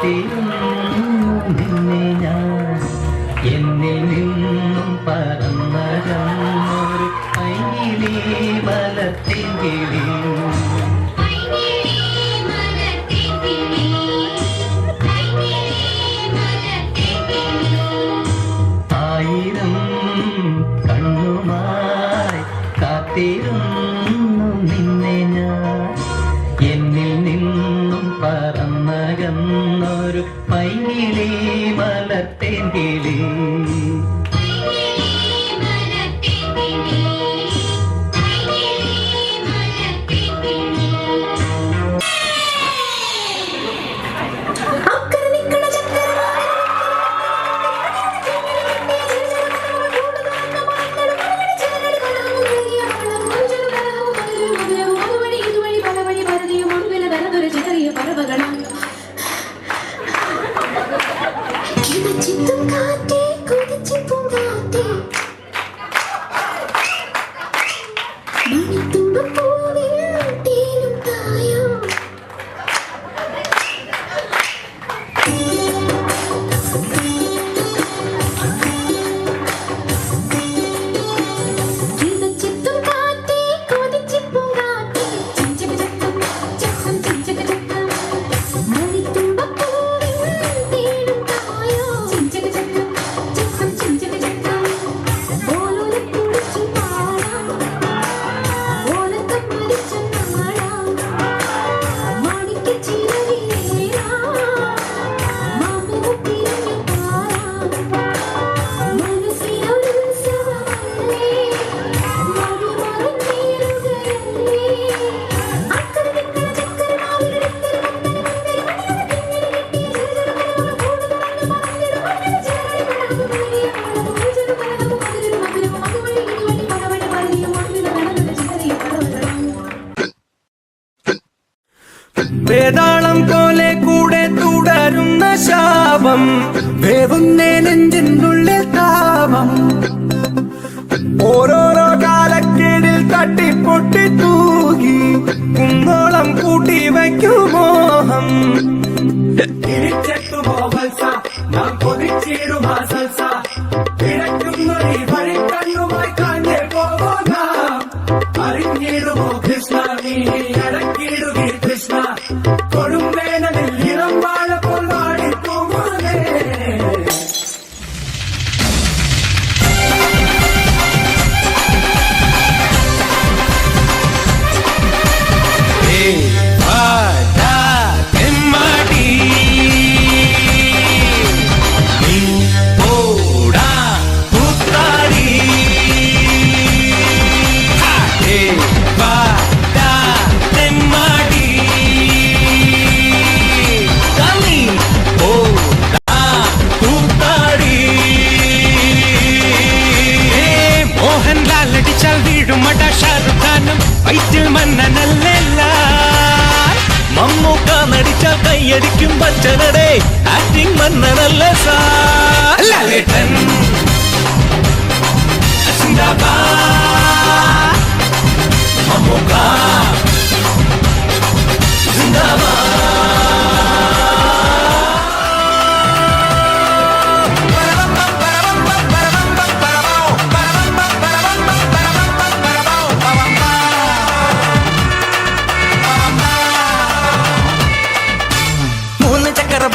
കാത്തിരുന്നു നിന്നെ ഞാൻ എന്നിൽ നിന്നും പറന്നൊരു പൈകിളി മലത്തിങ്കിളി ആയിരം കണ്ണുമായി കാത്തിരുന്നു നിന്നെ ഞാൻ എന്നിൽ നിന്നും പറന്നകന്നൊരു പൈകിളി മലത്തേങ്കിളി വേതാളം പോലെ കൂടെ തുടരുന്ന ശാപം വേവുന്നേ നെഞ്ചിനുള്ളിൽ താപം ഓരോരോ കാലക്കേടിൽ തട്ടിപ്പൊട്ടി തൂകി കുന്നോളം കൂട്ടി വയ്ക്കും മോഹം വഴിക്കണ്ണുമായി കാഞ്ഞേ പോകാം അറിഞ്ഞിടുമോ കൃഷ്ണ നീ അടക്കിടുകി കൃഷ്ണ കൊടുംവേനലിൽ ഇളം വാഴ കൊണ്ടാടി പോകുന്നേ വയറ്റിൽ മന്നനല്ല മമ്മൂക്ക നടിച്ച കൈയടിക്കും ബച്ചനടെ ആക്ടിങ് മന്നനല്ല സാലേട്ടൻ മമ്മൂക്ക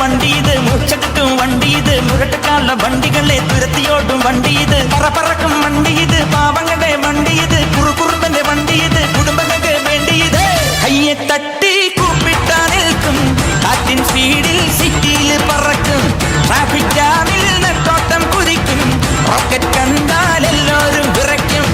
വണ്ടിയത് മുച്ചട്ടും വണ്ടിയത് മുരട്ടക്കാല വണ്ടികളെ തുരത്തിയോട്ടും വണ്ടിയത് പറക്കും വണ്ടിയത് പാവങ്ങളുടെ വണ്ടിയത് കുറുകുറുമ്പന്റെ വണ്ടിയത് കുടുംബങ്ങൾക്ക് വേണ്ടിയത് കയ്യെ തട്ടി കൂപ്പിട്ടാ നിൽക്കും കാറ്റിൻ സ്പീഡിൽ സിറ്റിയിൽ പറക്കും ട്രാഫിക് ജാമിൽ നെട്ടോട്ടം കുതിക്കും റോക്കറ്റ് കണ്ടാൽ എല്ലാവരും വിറയ്ക്കും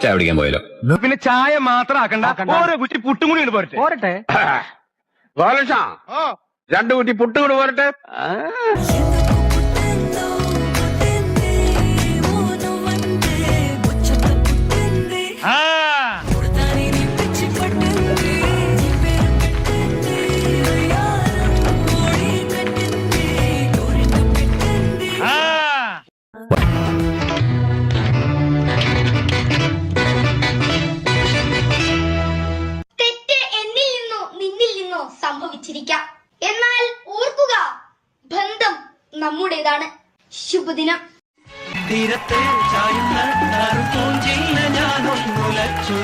ചായ പിടിക്കാൻ പോയല്ലോ. പിന്നെ ചായ മാത്രം ആക്കണ്ട, ഓരോ കുറ്റി പുട്ടും കൂടി പോരട്ടെ. പോരട്ടെ രണ്ടു കുറ്റി പുട്ടും കൂടി പോരട്ടെ. സംഭവിച്ചിരിക്കാം. എന്നാൽ ഓർക്കുക, ബന്ധം നമ്മുടേതാണ്. ശുഭദിനം. തീരത്തെ ചായുന്ന നറുപൂഞ്ചില്ല ഞാനൊന്നുലച്ചു